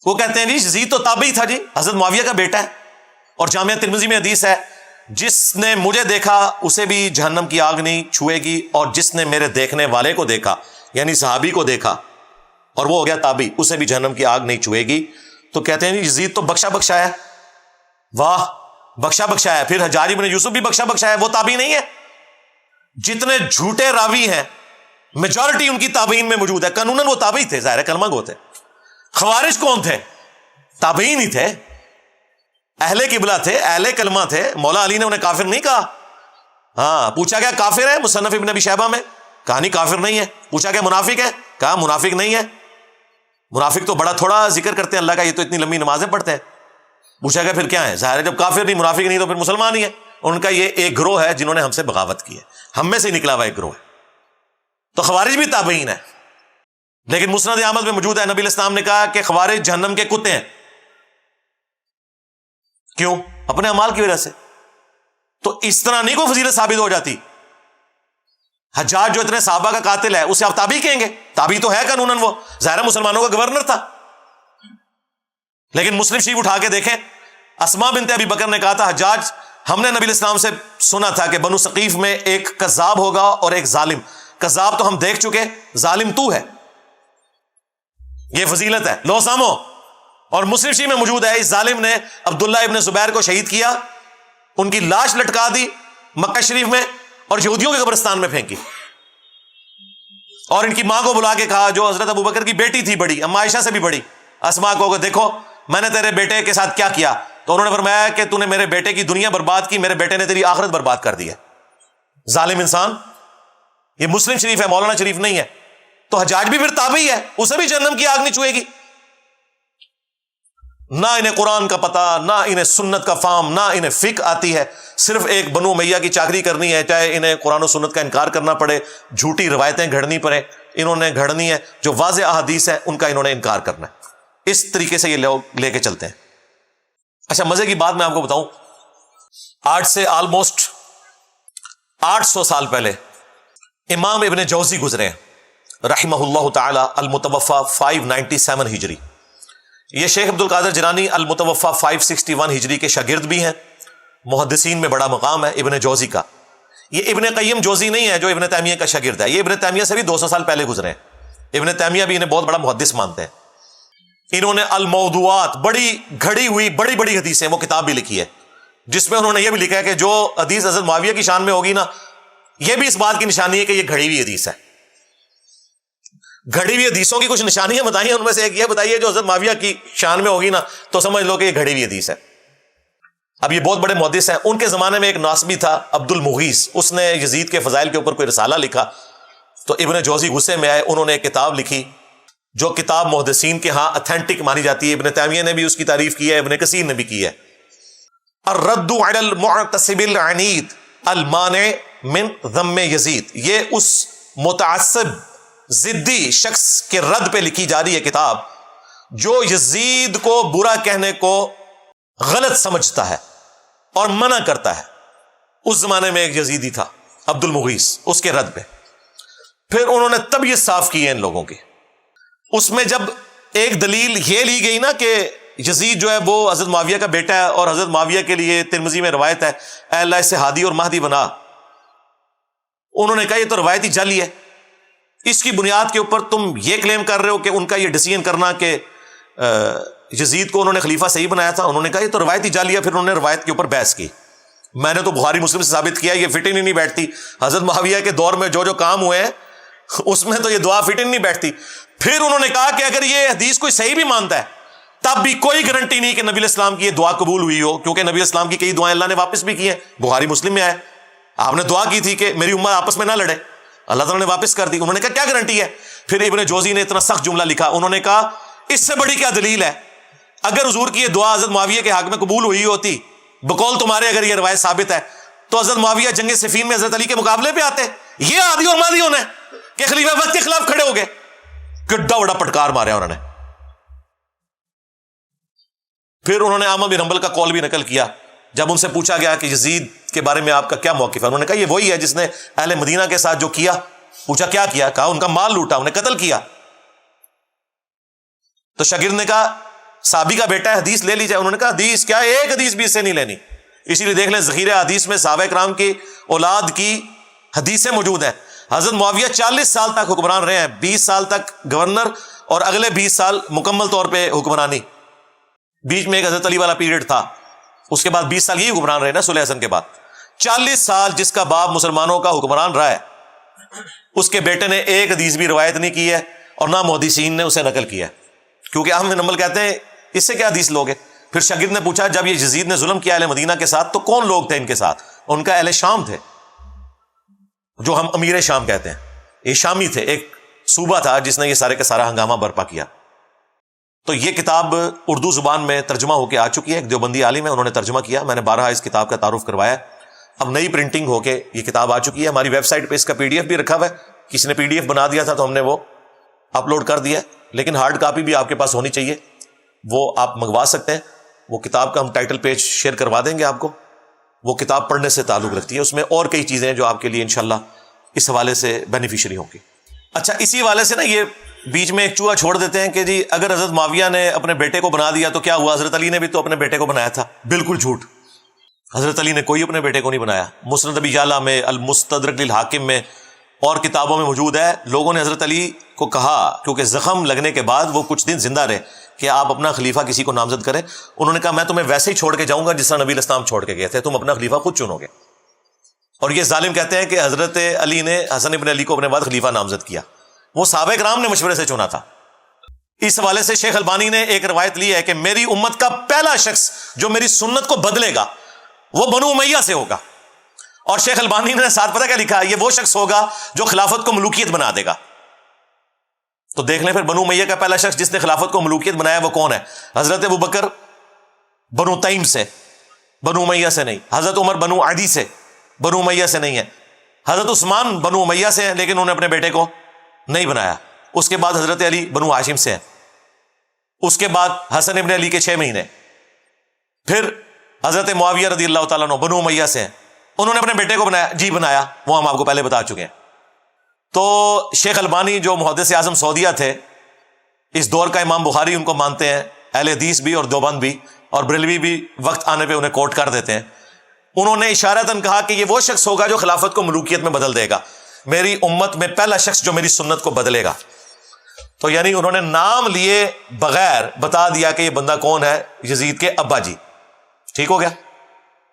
وہ کہتے ہیں جی یزید تو تابعی تھا جی، حضرت معاویہ کا بیٹا ہے، اور جامعہ ترمذی میں حدیث ہے جس نے مجھے دیکھا اسے بھی جہنم کی آگ نہیں چھوئے گی، اور جس نے میرے دیکھنے والے کو دیکھا یعنی صحابی کو دیکھا اور وہ ہو گیا تابعی، اسے بھی جہنم کی آگ نہیں چھوئے گی۔ تو کہتے ہیں جی یزید تو بخشا بخشا ہے۔ واہ، بخشا بخشا ہے، پھر حجاج بن یوسف بھی بخشا بخشا ہے، وہ تابعی نہیں ہے؟ جتنے جھوٹے راوی ہیں میجورٹی ان کی تابعین میں موجود ہے، قانوناً وہ تابعی تھے، ظاہر ہے کلمہ گو تھے۔ خوارج کون تھے؟ تابعین ہی تھے، اہل قبلہ تھے، اہل کلمہ تھے، مولا علی نے انہیں کافر نہیں کہا۔ ہاں، پوچھا گیا کافر ہے مصنف ابن ابی شیبہ میں، کہا نہیں کافر نہیں ہے۔ پوچھا گیا منافق ہے، کہا منافق نہیں ہے۔ منافق تو بڑا تھوڑا ذکر کرتے ہیں اللہ کا، یہ تو اتنی لمبی نمازیں پڑھتے ہیں۔ پوچھا گیا پھر کیا ہے؟ ظاہر ہے جب کافر نہیں منافق نہیں تو پھر مسلمان ہی ہے۔ ان کا یہ ایک گروہ ہے جنہوں نے ہم سے بغاوت کی ہے، ہم میں سے نکلا ہوا ایک گروہ ہے۔ تو خوارج بھی تابعین ہے، لیکن مسند احمد میں موجود ہے نبی علیہ السلام نے کہا کہ خوارج جہنم کے کتے ہیں۔ کیوں؟ اپنے اعمال کی وجہ سے۔ تو اس طرح نہیں کوئی فضیلت ثابت ہو جاتی۔ حجاج جو اتنے صحابہ کا قاتل ہے اسے آپ تابعی کہیں گے؟ تابعی تو ہے قانوناً، وہ ظاہر مسلمانوں کا گورنر تھا۔ لیکن مسلم شریف اٹھا کے دیکھیں، اسماء بنت ابی بکر نے کہا تھا حجاج ہم نے نبی علیہ السلام سے سنا تھا کہ بنو ثقیف میں ایک کذاب ہوگا اور ایک ظالم، کذاب تو ہم دیکھ چکے، ظالم تو ہے، یہ فضیلت ہے، لو سامو۔ اور مسلم شریف میں موجود ہے اس ظالم نے عبداللہ ابن زبیر کو شہید کیا، ان کی لاش لٹکا دی مکہ شریف میں اور یہودیوں کے قبرستان میں پھینکی، اور ان کی ماں کو بلا کے کہا جو حضرت ابوبکر کی بیٹی تھی بڑی، اما عائشہ سے بھی بڑی، اسماء کو دیکھو میں نے تیرے بیٹے کے ساتھ کیا کیا۔ تو انہوں نے فرمایا کہ تو نے میرے بیٹے کی دنیا برباد کی، میرے بیٹے نے تیری آخرت برباد کر دی ہے۔ ظالم انسان، یہ مسلم شریف ہے، مولانا شریف نہیں ہے۔ تو حجاج بھی پھر تابعی ہے، اسے بھی جہنم کی آگ نہیں چھوئے گی۔ نہ انہیں قرآن کا پتہ، نہ انہیں سنت کا فہم، نہ انہیں فقہ آتی ہے، صرف ایک بنو امیہ کی چاکری کرنی ہے، چاہے انہیں قرآن و سنت کا انکار کرنا پڑے، جھوٹی روایتیں گھڑنی پڑے، انہوں نے گھڑنی ہے، جو واضح احادیث ہے ان کا انہوں نے انکار کرنا ہے۔ اس طریقے سے یہ لوگ لے کے چلتے ہیں۔ اچھا، مزے کی بات میں آپ کو بتاؤں، آج سے آلموسٹ 800 سال پہلے امام ابن جوزی گزرے ہیں رحمہ اللہ تعالی، المتوفى 597 ہجری۔ یہ شیخ عبد القادر جیلانی المتوفى 561 ہجری کے شاگرد بھی ہیں، محدثین میں بڑا مقام ہے ابن جوزی کا۔ یہ ابن قیم جوزی نہیں ہے جو ابن تیمیہ کا شاگرد ہے، یہ ابن تیمیہ سے بھی 200 سال پہلے گزرے ہیں۔ ابن تیمیہ بھی انہیں بہت بڑا محدث مانتے ہیں۔ انہوں نے الموضوعات، بڑی گھڑی ہوئی بڑی بڑی حدیثیں، وہ کتاب بھی لکھی ہے جس میں انہوں نے یہ بھی لکھا ہے کہ جو حدیث حضرت معاویہ کی شان میں ہوگی نا، یہ بھی اس بات کی نشانی ہے کہ یہ گھڑی ہوئی حدیث ہے۔ گھڑی ہوئی حدیثوں کی کچھ نشانیاں بتائی ہیں، ان میں سے ایک یہ بتائیے جو حضرت معاویہ کی شان میں ہوگی نا تو سمجھ لو کہ یہ گھڑی ہوئی حدیث ہے۔ اب یہ بہت بڑے محدث ہیں۔ ان کے زمانے میں ایک ناسبی تھا عبد المغیث، اس نے یزید کے فضائل کے اوپر کوئی رسالہ لکھا، تو ابن جوزی غصے میں آئے، انہوں نے ایک کتاب لکھی جو کتاب محدثین کے ہاں اتھینٹک مانی جاتی ہے۔ ابن تیمیہ نے بھی اس کی تعریف کی ہے، ابن کثیر نے بھی کی ہے۔ الرد علی المعتصب العنید المانع من ذم یزید، یہ اس متعصب ضدی شخص کے رد پہ لکھی جا رہی ہے کتاب جو یزید کو برا کہنے کو غلط سمجھتا ہے اور منع کرتا ہے۔ اس زمانے میں ایک یزیدی تھا عبد المغیث، اس کے رد پہ پھر انہوں نے طبیعت صاف کی ہے ان لوگوں کی۔ اس میں جب ایک دلیل یہ لی گئی نا کہ یزید جو ہے وہ حضرت معاویہ کا بیٹا ہے اور حضرت معاویہ کے لیے ترمذی میں روایت ہے اے اللہ اسے ہادی اور مہدی بنا، انہوں نے کہا یہ تو روایتی جعلی ہے، اس کی بنیاد کے اوپر تم یہ کلیم کر رہے ہو کہ ان کا یہ ڈیسیژن کرنا کہ یزید کو انہوں نے خلیفہ صحیح بنایا تھا، انہوں نے کہا یہ تو روایتی جعلی ہے۔ پھر انہوں نے روایت کے اوپر بحث کی، میں نے تو بخاری مسلم سے ثابت کیا یہ فٹ ان ہی نہیں بیٹھتی، حضرت معاویہ کے دور میں جو جو کام ہوئے ہیں اس میں تو یہ دعا فٹ ان نہیں بیٹھتی۔ پھر انہوں نے کہا کہ اگر یہ حدیث کوئی صحیح بھی مانتا ہے تب بھی کوئی گارنٹی نہیں کہ نبی علیہ السلام کی یہ دعا قبول ہوئی ہو، کیونکہ نبی علیہ السلام کی کئی دعائیں اللہ نے واپس بھی کی ہیں، بخاری مسلم میں آئے، آپ نے دعا کی تھی کہ میری امت آپس میں نہ لڑے، اللہ تعالیٰ نے واپس کر دی۔ انہوں نے کہا کیا گارنٹی ہے؟ پھر ابن جوزی نے اتنا سخت جملہ لکھا، انہوں نے کہا اس سے بڑی کیا دلیل ہے، اگر حضور کی یہ دعا حضرت معاویہ کے حق میں قبول ہوئی ہوتی بقول تمہارے، اگر یہ روایت ثابت ہے تو حضرت معاویہ جنگ صفین میں حضرت علی کے مقابلے پہ آتے، یہ ہادی اور مہدی ہونا ہے کہ خلیفہ وقت کے خلاف کھڑے ہو گئے۔ گڈا بڑا پٹکار مارا انہوں نے۔ پھر انہوں نے احمد بن حنبل کا قول بھی نقل کیا، جب ان سے پوچھا گیا کہ یزید کے بارے میں آپ کا کیا موقف ہے، انہوں نے کہا یہ وہی ہے جس نے اہل مدینہ کے ساتھ جو کیا۔ پوچھا کیا کیا؟ کہا ان کا مال لوٹا، انہیں قتل کیا۔ تو شاگرد نے کہا صحابی کا بیٹا ہے, حدیث لے لی جائے. انہوں نے کہا حدیث کیا, ایک حدیث بھی اس سے نہیں لینی. اسی لیے دیکھ لیں ذخیرہ حدیث میں صحابہ کرام کی اولاد کی حدیثیں موجود ہیں. حضرت معاویہ 40 سال تک حکمران رہے ہیں, 20 سال تک گورنر اور اگلے 20 سال مکمل طور پہ حکمرانی. بیچ میں ایک حضرت علی والا پیریڈ تھا, اس کے بعد 20 سال یہی حکمران رہے نا صلح حسن کے بعد. 40 سال جس کا باپ مسلمانوں کا حکمران رہا ہے, اس کے بیٹے نے ایک حدیث بھی روایت نہیں کی ہے اور نہ محدثین نے اسے نقل کیا ہے. کیونکہ احمد بن حنبل کہتے ہیں اس سے کیا حدیث لوگے. پھر شاگرد نے پوچھا جب یہ یزید نے ظلم کیا اہل مدینہ کے ساتھ تو کون لوگ تھے ان کے ساتھ؟ ان کا اہل شام تھے, جو ہم امیر شام کہتے ہیں. یہ شامی تھے, ایک صوبہ تھا جس نے یہ سارے کا سارا ہنگامہ برپا کیا. تو یہ کتاب اردو زبان میں ترجمہ ہو کے آ چکی ہے, ایک دیوبندی عالم ہے انہوں نے ترجمہ کیا, میں نے 12 اس کتاب کا تعارف کروایا. اب نئی پرنٹنگ ہو کے یہ کتاب آ چکی ہے. ہماری ویب سائٹ پہ اس کا PDF بھی رکھا ہوا ہے, کسی نے PDF بنا دیا تھا تو ہم نے وہ اپلوڈ کر دیا, لیکن ہارڈ کاپی بھی آپ کے پاس ہونی چاہیے, وہ آپ منگوا سکتے ہیں. وہ کتاب کا ہم ٹائٹل پیج شیئر کروا دیں گے آپ کو. وہ کتاب پڑھنے سے تعلق رکھتی ہے, اس میں اور کئی چیزیں ہیں جو آپ کے لیے انشاءاللہ اس حوالے سے بینیفیشری ہوں گی. اچھا, اسی حوالے سے نا یہ بیچ میں ایک چوہا چھوڑ دیتے ہیں کہ جی اگر حضرت معاویہ نے اپنے بیٹے کو بنا دیا تو کیا ہوا, حضرت علی نے بھی تو اپنے بیٹے کو بنایا تھا. بالکل جھوٹ, حضرت علی نے کوئی اپنے بیٹے کو نہیں بنایا. مسند ابی یعلا میں, المستدرک للحاکم میں اور کتابوں میں موجود ہے. لوگوں نے حضرت علی کو کہا, کیونکہ زخم لگنے کے بعد وہ کچھ دن زندہ رہے, کہ آپ اپنا خلیفہ کسی کو نامزد کریں. انہوں نے کہا میں تمہیں ویسے ہی چھوڑ کے جاؤں گا جس طرح نبی الاسلام چھوڑ کے گئے تھے, تم اپنا خلیفہ خود چنو گے. اور یہ ظالم کہتے ہیں کہ حضرت علی نے حسن ابن علی کو اپنے بعد خلیفہ نامزد کیا. وہ صحابہ کرام نے مشورے سے چنا تھا. اس حوالے سے شیخ البانی نے ایک روایت لی ہے کہ میری امت کا پہلا شخص جو میری سنت کو بدلے گا وہ بنو امیہ سے ہوگا. اور شیخ البانی نے ساتھ پتہ کیا لکھا, یہ وہ شخص ہوگا جو خلافت کو ملوکیت بنا دے گا. تو دیکھ لیں پھر بنو امیہ کا پہلا شخص جس نے خلافت کو ملوکیت بنایا وہ کون ہے؟ حضرت ابوبکر بنو تیم سے, بنو امیہ سے نہیں. حضرت عمر بنو عدی سے, بنو امیہ سے نہیں ہے. حضرت عثمان بنو امیہ سے ہیں لیکن انہوں نے اپنے بیٹے کو نہیں بنایا. اس کے بعد حضرت علی بنو ہاشم سے ہیں. اس کے بعد حسن ابن علی کے 6 مہینے. پھر حضرت معاویہ رضی اللہ تعالیٰ عنہ بنو امیہ سے ہیں, انہوں نے اپنے بیٹے کو بنایا. جی بنایا, وہ ہم آپ کو پہلے بتا چکے ہیں. تو شیخ البانی جو محدث اعظم سعودیہ تھے, اس دور کا امام بخاری ان کو مانتے ہیں, اہل حدیث بھی اور دیوبند بھی اور بریلوی بھی وقت آنے پہ انہیں کوٹ کر دیتے ہیں. انہوں نے اشارتاً کہا کہ یہ وہ شخص ہوگا جو خلافت کو ملوکیت میں بدل دے گا. میری امت میں پہلا شخص جو میری سنت کو بدلے گا. تو یعنی انہوں نے نام لیے بغیر بتا دیا کہ یہ بندہ کون ہے, یزید کے ابا جی. ٹھیک ہو گیا.